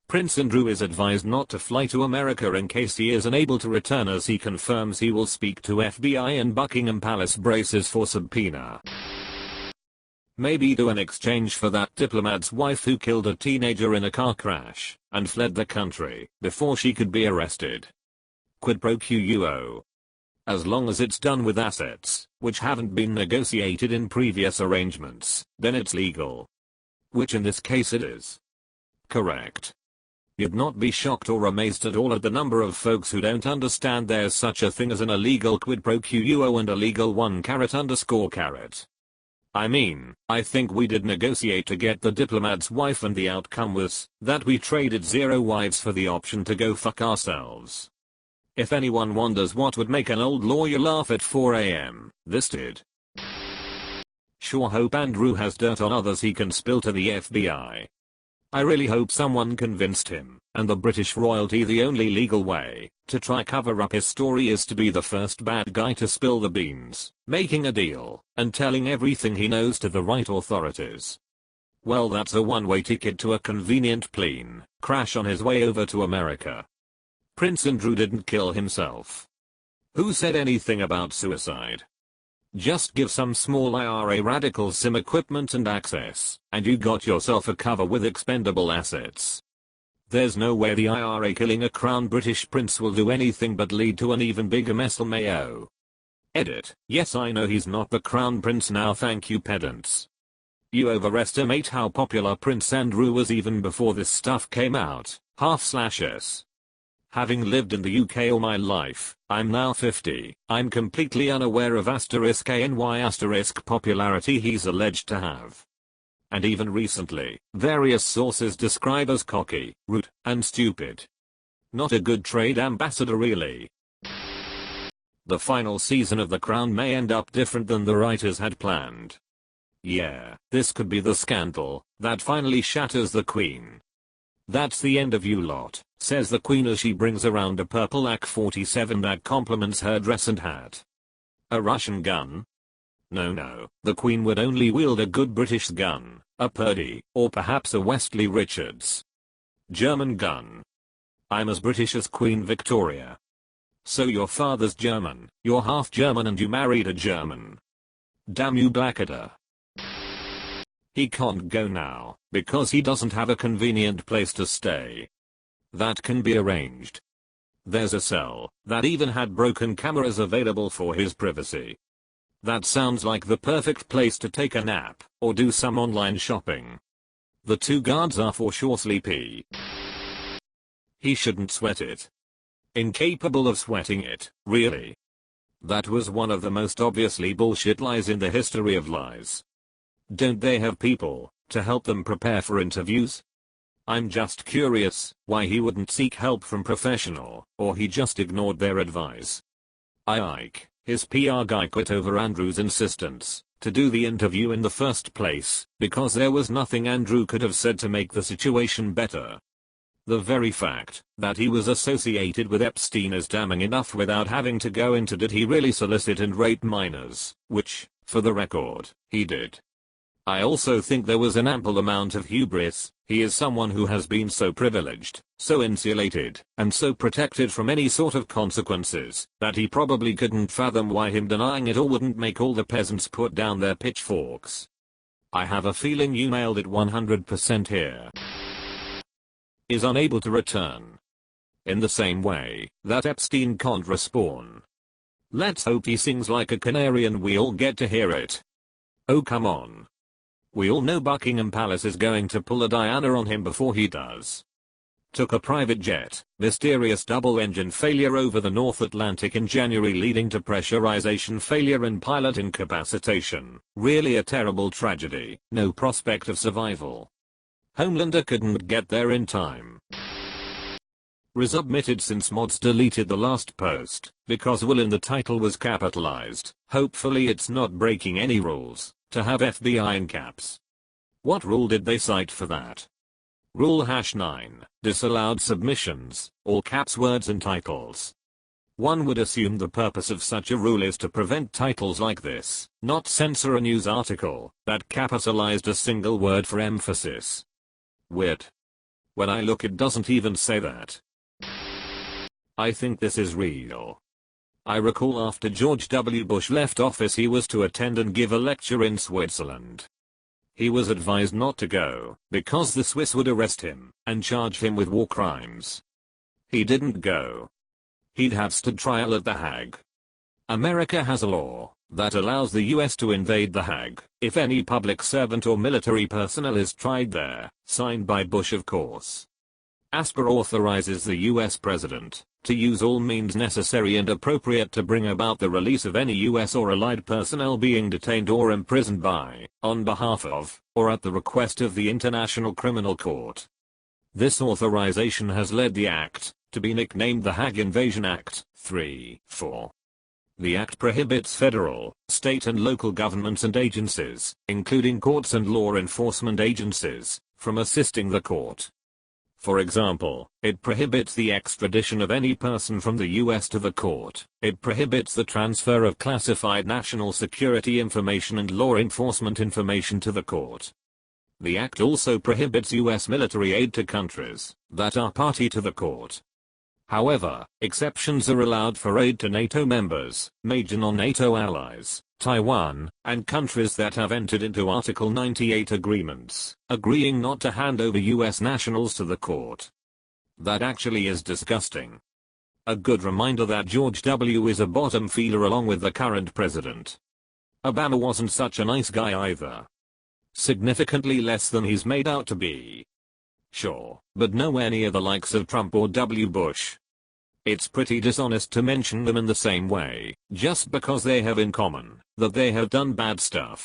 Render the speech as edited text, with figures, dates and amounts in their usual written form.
Prince Andrew is advised not to fly to America in case he is unable to return, as he confirms he will speak to FBI and Buckingham Palace braces for subpoena. Maybe do an exchange for that diplomat's wife who killed a teenager in a car crash and fled the country before she could be arrested. Quid pro quo. As long as it's done with assets, which haven't been negotiated in previous arrangements, then it's legal. Which in this case it is. Correct. You'd not be shocked or amazed at all at the number of folks who don't understand there's such a thing as an illegal quid pro quo and a legal 1_. I mean, I think we did negotiate to get the diplomat's wife, and the outcome was that we traded 0 wives for the option to go fuck ourselves. If anyone wonders what would make an old lawyer laugh at 4 AM, this did. Sure hope Andrew has dirt on others he can spill to the FBI. I really hope someone convinced him, and the British royalty, the only legal way to try cover up his story is to be the first bad guy to spill the beans, making a deal, and telling everything he knows to the right authorities. Well, that's a one-way ticket to a convenient plane crash on his way over to America. Prince Andrew didn't kill himself. Who said anything about suicide? Just give some small IRA radicals some equipment and access, and you got yourself a cover with expendable assets. There's no way the IRA killing a crown British prince will do anything but lead to an even bigger mess. Mayo. Edit. Yes, I know he's not the crown prince now, thank you pedants. You overestimate how popular Prince Andrew was even before this stuff came out. /s. Having lived in the UK all my life, I'm now 50, I'm completely unaware of *ANY* popularity he's alleged to have. And even recently, various sources describe as cocky, rude, and stupid. Not a good trade ambassador really. The final season of The Crown may end up different than the writers had planned. Yeah, this could be the scandal that finally shatters the Queen. That's the end of you lot, says the Queen as she brings around a purple AK-47 that complements her dress and hat. A Russian gun? No, the Queen would only wield a good British gun, a Purdy, or perhaps a Westley Richards. German gun. I'm as British as Queen Victoria. So your father's German, you're half German, and you married a German. Damn you, Blackadder. He can't go now, because he doesn't have a convenient place to stay. That can be arranged. There's a cell that even had broken cameras available for his privacy. That sounds like the perfect place to take a nap, or do some online shopping. The 2 guards are for sure sleepy. He shouldn't sweat it. Incapable of sweating it, really. That was one of the most obviously bullshit lies in the history of lies. Don't they have people to help them prepare for interviews? I'm just curious why he wouldn't seek help from professional, or he just ignored their advice. Ike, his PR guy, quit over Andrew's insistence to do the interview in the first place because there was nothing Andrew could have said to make the situation better. The very fact that he was associated with Epstein is damning enough without having to go into did he really solicit and rape minors, which, for the record, he did. I also think there was an ample amount of hubris. He is someone who has been so privileged, so insulated, and so protected from any sort of consequences, that he probably couldn't fathom why him denying it all wouldn't make all the peasants put down their pitchforks. I have a feeling you nailed it 100% here. Is unable to return. In the same way that Epstein can't respawn. Let's hope he sings like a canary and we all get to hear it. Oh come on. We all know Buckingham Palace is going to pull a Diana on him before he does. Took a private jet, mysterious double-engine failure over the North Atlantic in January leading to pressurization failure and pilot incapacitation. Really a terrible tragedy, no prospect of survival. Homelander couldn't get there in time. Resubmitted since mods deleted the last post, because will in the title was capitalized. Hopefully it's not breaking any rules to have FBI in caps. What rule did they cite for that? Rule #9, disallowed submissions, all caps words and titles. One would assume the purpose of such a rule is to prevent titles like this, not censor a news article that capitalized a single word for emphasis. Weird. When I look, it doesn't even say that. I think this is real. I recall after George W. Bush left office, he was to attend and give a lecture in Switzerland. He was advised not to go because the Swiss would arrest him and charge him with war crimes. He didn't go. He'd have stood trial at The Hague. America has a law that allows the US to invade The Hague if any public servant or military personnel is tried there, signed by Bush, of course. AskReddit authorizes the US president to use all means necessary and appropriate to bring about the release of any US or allied personnel being detained or imprisoned by, on behalf of, or at the request of the International Criminal Court. This authorization has led the act to be nicknamed the Hague Invasion Act 3-4. The act prohibits federal, state and local governments and agencies, including courts and law enforcement agencies, from assisting the court. For example, it prohibits the extradition of any person from the US to the court. It prohibits the transfer of classified national security information and law enforcement information to the court. The act also prohibits US military aid to countries that are party to the court. However, exceptions are allowed for aid to NATO members, major non-NATO allies, Taiwan, and countries that have entered into Article 98 agreements, agreeing not to hand over US nationals to the court. That actually is disgusting. A good reminder that George W. is a bottom feeder along with the current president. Obama wasn't such a nice guy either. Significantly less than he's made out to be. Sure, but nowhere near the likes of Trump or W. Bush. It's pretty dishonest to mention them in the same way, just because they have in common that they have done bad stuff.